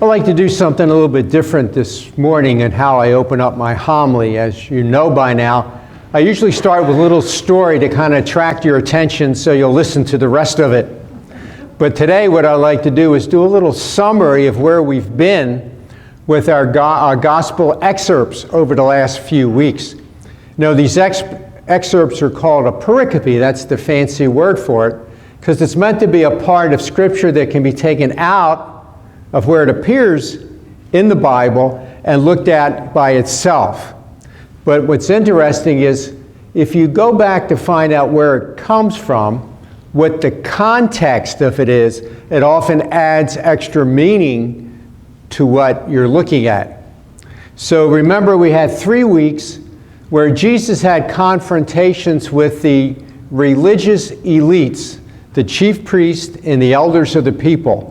I'd like to do something a little bit different this morning in how I open up my homily. As you know by now, I usually start with a little story to kind of attract your attention so you'll listen to the rest of it. But today what I'd like to do is do a little summary of where we've been with our gospel excerpts over the last few weeks. You know, these excerpts are called a pericope. That's the fancy word for it, because it's meant to be a part of Scripture that can be taken out of where it appears in the Bible and looked at by itself. But what's interesting is if you go back to find out where it comes from, what the context of it is, it often adds extra meaning to what you're looking at. So remember, we had 3 weeks where Jesus had confrontations with the religious elites, the chief priests and the elders of the people.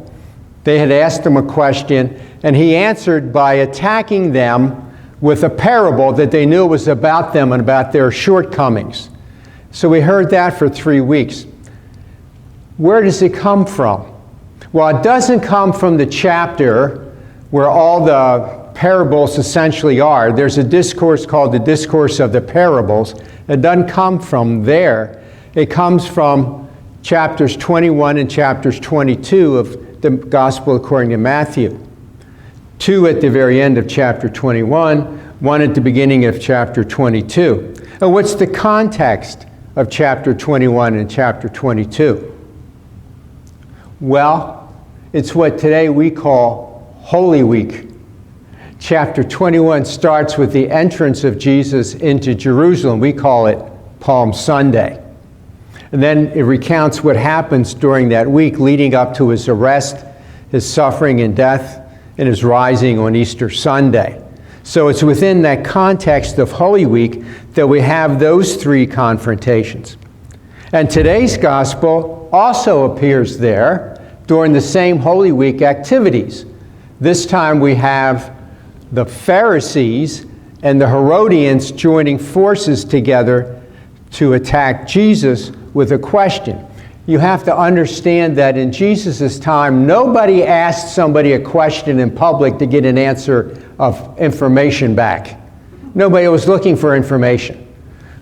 They had asked him a question, and he answered by attacking them with a parable that they knew was about them and about their shortcomings. So we heard that for 3 weeks. Where does it come from? Well, it doesn't come from the chapter where all the parables essentially are. There's a discourse called the Discourse of the Parables. It doesn't come from there. It comes from chapters 21 and chapters 22 of the Gospel according to Matthew. 2 at the very end of chapter 21, 1 at the beginning of chapter 22. And what's the context of chapter 21 and chapter 22? Well, it's what today we call Holy Week. Chapter 21 starts with the entrance of Jesus into Jerusalem. We call it Palm Sunday. And then it recounts what happens during that week leading up to his arrest, his suffering and death, and his rising on Easter Sunday. So it's within that context of Holy Week that we have those 3 confrontations. And today's gospel also appears there during the same Holy Week activities. This time we have the Pharisees and the Herodians joining forces together to attack Jesus with a question. You have to understand that in Jesus' time, nobody asked somebody a question in public to get an answer of information back. Nobody was looking for information.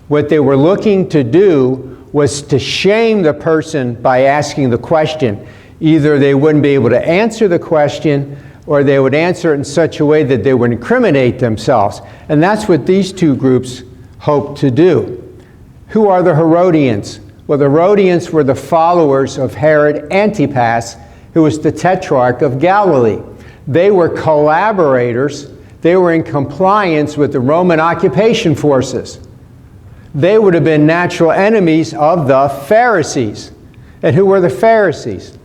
What they were looking to do was to shame the person by asking the question. Either they wouldn't be able to answer the question, or they would answer it in such a way that they would incriminate themselves. And that's what these 2 groups hoped to do. Who are the Herodians? Well, the Herodians were the followers of Herod Antipas, who was the tetrarch of Galilee. They were collaborators. They were in compliance with the Roman occupation forces. They would have been natural enemies of the Pharisees. And who were the Pharisees?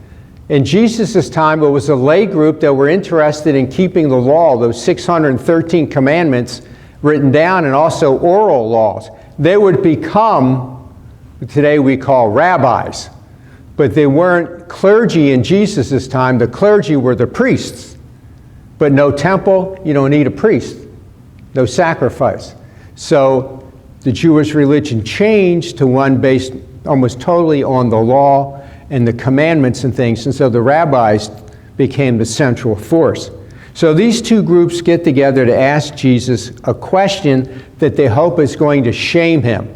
In Jesus' time, it was a lay group that were interested in keeping the law, those 613 commandments written down, and also oral laws. They would become, today we call rabbis, but they weren't clergy in Jesus' time. The clergy were the priests. But no temple, you don't need a priest. No sacrifice. So the Jewish religion changed to one based almost totally on the law and the commandments and things, and so the rabbis became the central force. So these 2 groups get together to ask Jesus a question that they hope is going to shame him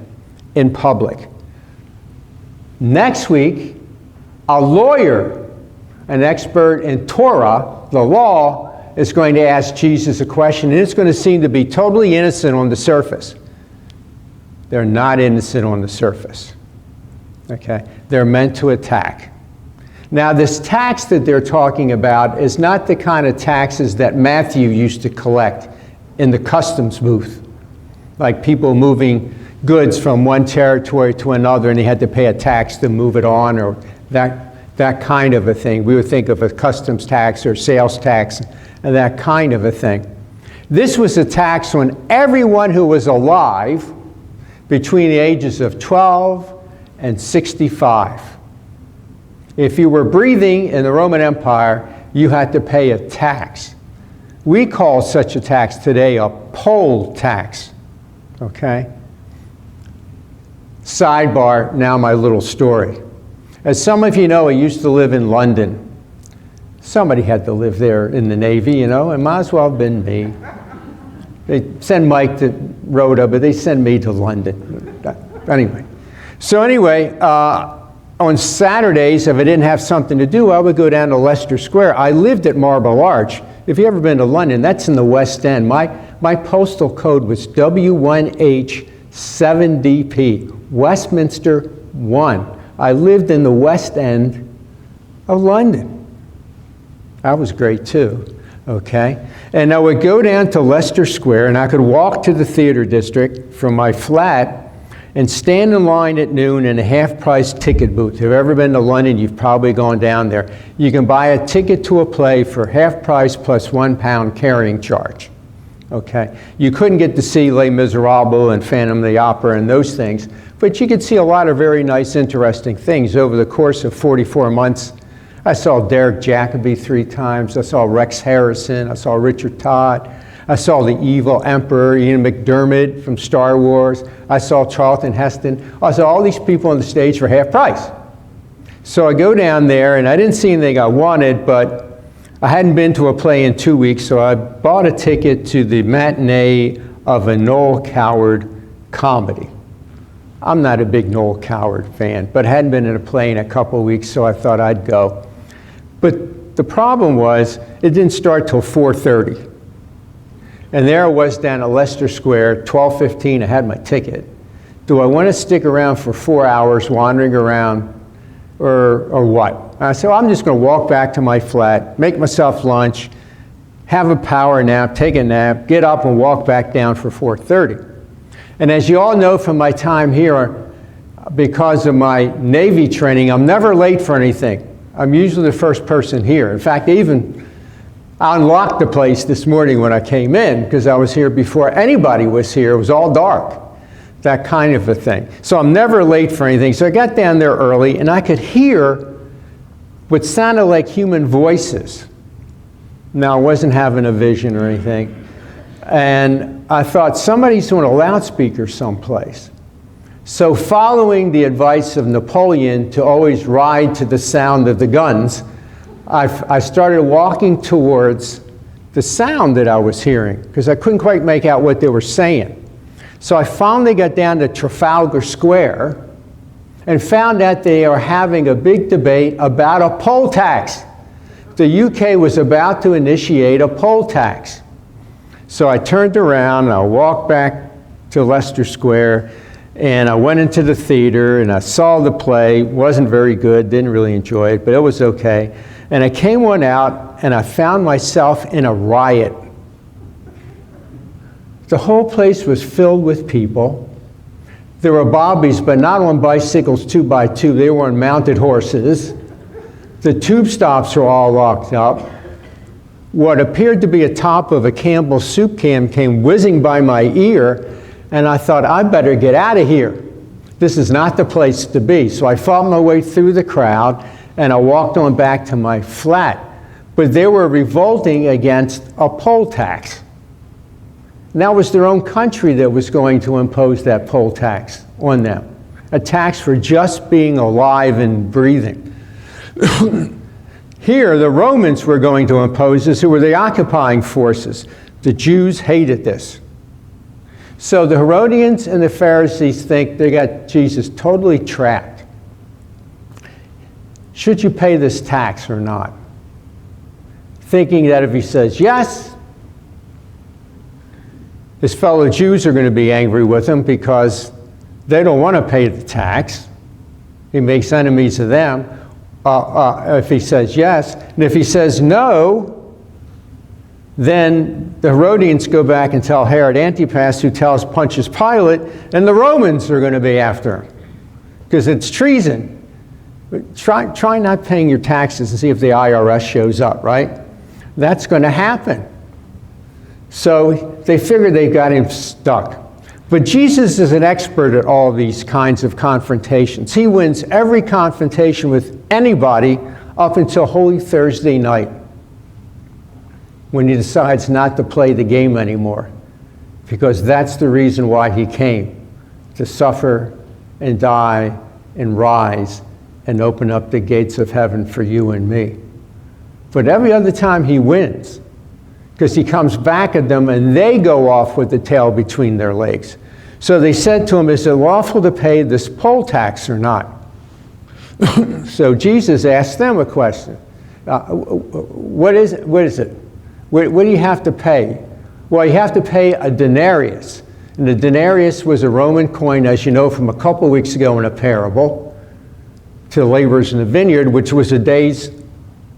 in public. Next week, a lawyer, an expert in Torah, the law, is going to ask Jesus a question, and it's going to seem to be totally innocent on the surface. They're not innocent on the surface. Okay? They're meant to attack. Now, this tax that they're talking about is not the kind of taxes that Matthew used to collect in the customs booth, like people moving goods from one territory to another and they had to pay a tax to move it on, or that kind of a thing. We would think of a customs tax or sales tax and that kind of a thing. This was a tax on everyone who was alive between the ages of 12 and 65. If you were breathing in the Roman Empire, you had to pay a tax. We call such a tax today a poll tax. Okay? Sidebar, now my little story. As some of you know, I used to live in London. Somebody had to live there in the Navy, you know. It might as well have been me. They send Mike to Rhoda, but they send me to London. Anyway. So anyway, on Saturdays, if I didn't have something to do, I would go down to Leicester Square. I lived at Marble Arch. If you've ever been to London, that's in the West End. My postal code was W1H7DP, Westminster 1. I lived in the West End of London. That was great too, okay? And I would go down to Leicester Square, and I could walk to the theater district from my flat and stand in line at noon in a half-price ticket booth. If you've ever been to London, you've probably gone down there. You can buy a ticket to a play for half price plus £1 carrying charge, okay? You couldn't get to see Les Miserables and Phantom of the Opera and those things, but you could see a lot of very nice, interesting things over the course of 44 months. I saw Derek Jacobi 3 times. I saw Rex Harrison. I saw Richard Todd. I saw the evil Emperor, Ian McDermott from Star Wars. I saw Charlton Heston. I saw all these people on the stage for half price. So I go down there, and I didn't see anything I wanted, but I hadn't been to a play in 2 weeks, so I bought a ticket to the matinee of a Noel Coward comedy. I'm not a big Noel Coward fan, but I hadn't been in a play in a couple of weeks, so I thought I'd go. But the problem was, it didn't start till 4:30. And there I was down at Leicester Square, 12:15, I had my ticket. Do I want to stick around for 4 hours wandering around or what? And I said, well, I'm just going to walk back to my flat, make myself lunch, have a power nap, take a nap, get up and walk back down for 4:30. And as you all know from my time here, because of my Navy training, I'm never late for anything. I'm usually the first person here. In fact, I unlocked the place this morning when I came in because I was here before anybody was here. It was all dark, that kind of a thing. So I'm never late for anything. So I got down there early, and I could hear what sounded like human voices. Now, I wasn't having a vision or anything. And I thought, somebody's doing a loudspeaker someplace. So following the advice of Napoleon to always ride to the sound of the guns, I started walking towards the sound that I was hearing because I couldn't quite make out what they were saying. So I finally got down to Trafalgar Square and found out they are having a big debate about a poll tax. The UK was about to initiate a poll tax. So I turned around and I walked back to Leicester Square, and I went into the theater and I saw the play. It wasn't very good, didn't really enjoy it, but it was okay. And I came on out and I found myself in a riot. The whole place was filled with people. There were bobbies, but not on bicycles 2x2. They were on mounted horses. The tube stops were all locked up. What appeared to be a top of a Campbell's soup can came whizzing by my ear, and I thought, I better get out of here. This is not the place to be. So I fought my way through the crowd, and I walked on back to my flat. But they were revolting against a poll tax. And that was their own country that was going to impose that poll tax on them. A tax for just being alive and breathing. Here, the Romans were going to impose this, who were the occupying forces. The Jews hated this. So the Herodians and the Pharisees think they got Jesus totally trapped. Should you pay this tax or not? Thinking that if he says yes, his fellow Jews are going to be angry with him because they don't want to pay the tax. He makes enemies of them. If he says yes, and if he says no, then the Herodians go back and tell Herod Antipas, who tells Pontius Pilate, and the Romans are going to be after him because it's treason. But try not paying your taxes and see if the IRS shows up, right? That's going to happen. So they figure they've got him stuck. But Jesus is an expert at all these kinds of confrontations. He wins every confrontation with anybody up until Holy Thursday night, when he decides not to play the game anymore, because that's the reason why he came, to suffer and die and rise and open up the gates of heaven for you and me. But every other time he wins, because he comes back at them and they go off with the tail between their legs. So they said to him, is it lawful to pay this poll tax or not? So Jesus asked them a question. What is it? What do you have to pay? Well, you have to pay a denarius. And the denarius was a Roman coin, as you know from a couple weeks ago in a parable, to laborers in the vineyard, which was a day's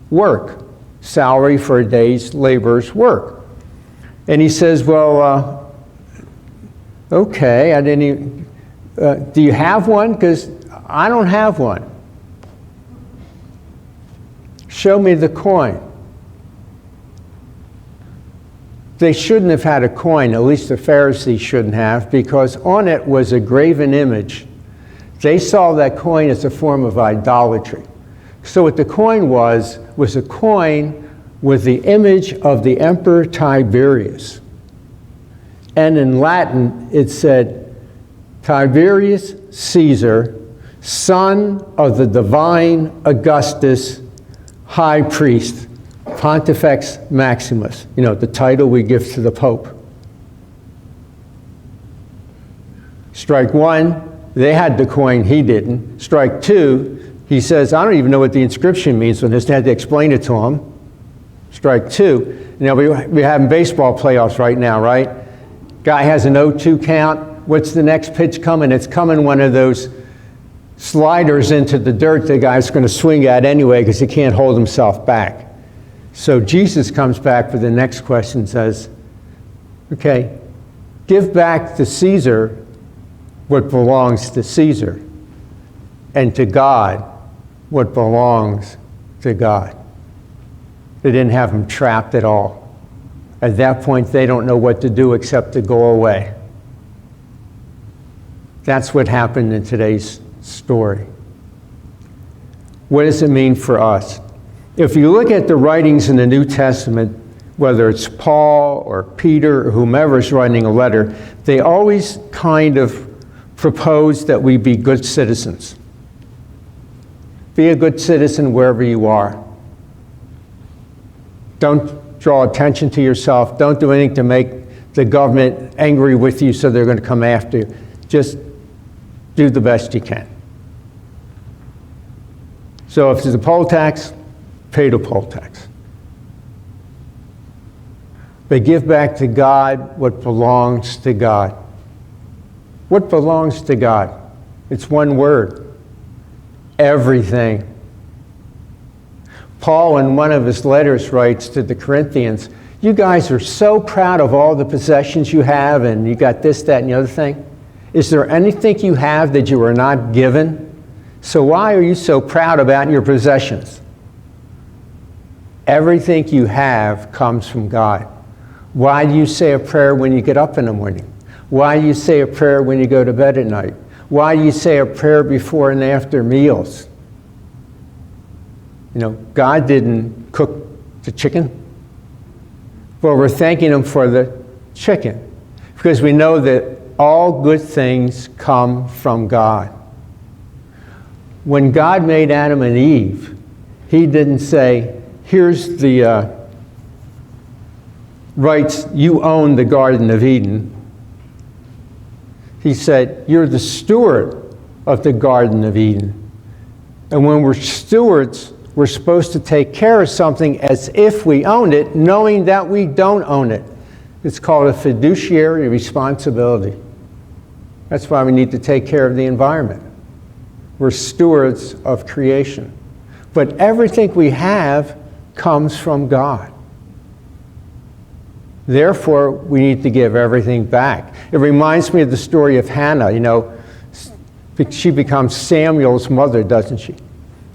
work, salary for a day's laborer's work. And he says, well, okay, I didn't even, do you have one? Because I don't have one. Show me the coin. They shouldn't have had a coin, at least the Pharisees shouldn't have, because on it was a graven image. They saw that coin as a form of idolatry. So what the coin was a coin with the image of the Emperor Tiberius. And in Latin, it said, Tiberius Caesar, son of the divine Augustus, high priest, Pontifex Maximus, the title we give to the Pope. Strike one, they had the coin, he didn't. Strike two, he says, I don't even know what the inscription means, so they had to explain it to him. Strike two, we're having baseball playoffs right now, right? Guy has an 0-2 count, what's the next pitch coming? It's coming one of those sliders into the dirt the guy's going to swing at anyway because he can't hold himself back. So Jesus comes back for the next question and says, okay, give back to Caesar what belongs to Caesar, and to God what belongs to God. They didn't have him trapped at all. At that point, they don't know what to do except to go away. That's what happened in today's story. What does it mean for us? If you look at the writings in the New Testament, whether it's Paul or Peter or whomever is writing a letter, they always kind of propose that we be good citizens. Be a good citizen wherever you are. Don't draw attention to yourself. Don't do anything to make the government angry with you so they're going to come after you. Just do the best you can. So if there's a poll tax, pay the poll tax. But give back to God what belongs to God. What belongs to God? It's one word. Everything. Paul, in one of his letters, writes to the Corinthians, you guys are so proud of all the possessions you have, and you got this, that, and the other thing. Is there anything you have that you are not given? So why are you so proud about your possessions? Everything you have comes from God. Why do you say a prayer when you get up in the morning? Why do you say a prayer when you go to bed at night? Why do you say a prayer before and after meals? God didn't cook the chicken. Well, we're thanking him for the chicken because we know that all good things come from God. When God made Adam and Eve, he didn't say, here's the rights, you own the Garden of Eden. He said, you're the steward of the Garden of Eden. And when we're stewards, we're supposed to take care of something as if we own it, knowing that we don't own it. It's called a fiduciary responsibility. That's why we need to take care of the environment. We're stewards of creation. But everything we have comes from God. Therefore, we need to give everything back. It reminds me of the story of Hannah. She becomes Samuel's mother, doesn't she?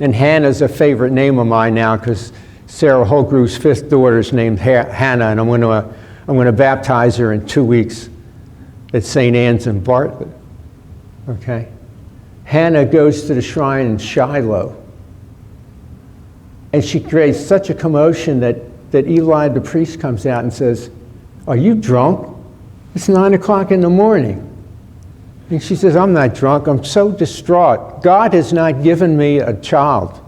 And Hannah's a favorite name of mine now because Sarah Holgrew's fifth daughter is named Hannah, and I'm going to baptize her in 2 weeks at St. Anne's in Bartlett. Okay? Hannah goes to the shrine in Shiloh, and she creates such a commotion that Eli the priest comes out and says, are you drunk? It's 9 o'clock in the morning. And she says, I'm not drunk. I'm so distraught. God has not given me a child.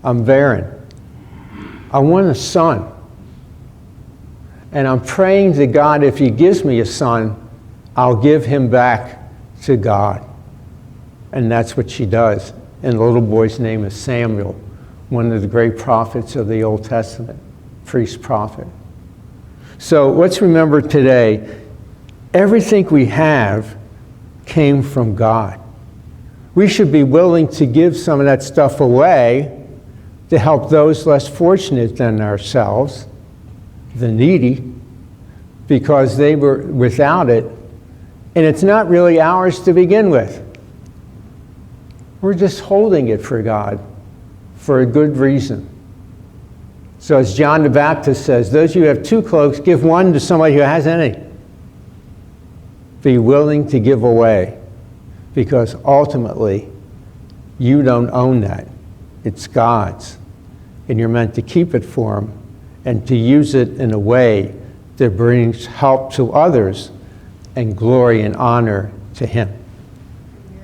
I'm barren. I want a son. And I'm praying to God, if he gives me a son, I'll give him back to God. And that's what she does. And the little boy's name is Samuel, one of the great prophets of the Old Testament, priest prophet. So let's remember today, everything we have came from God. We should be willing to give some of that stuff away to help those less fortunate than ourselves, the needy, because they were without it, and it's not really ours to begin with. We're just holding it for God for a good reason. So as John the Baptist says, those of you who have 2 cloaks, give one to somebody who has any. Be willing to give away, because ultimately you don't own that. It's God's. And you're meant to keep it for him and to use it in a way that brings help to others and glory and honor to him.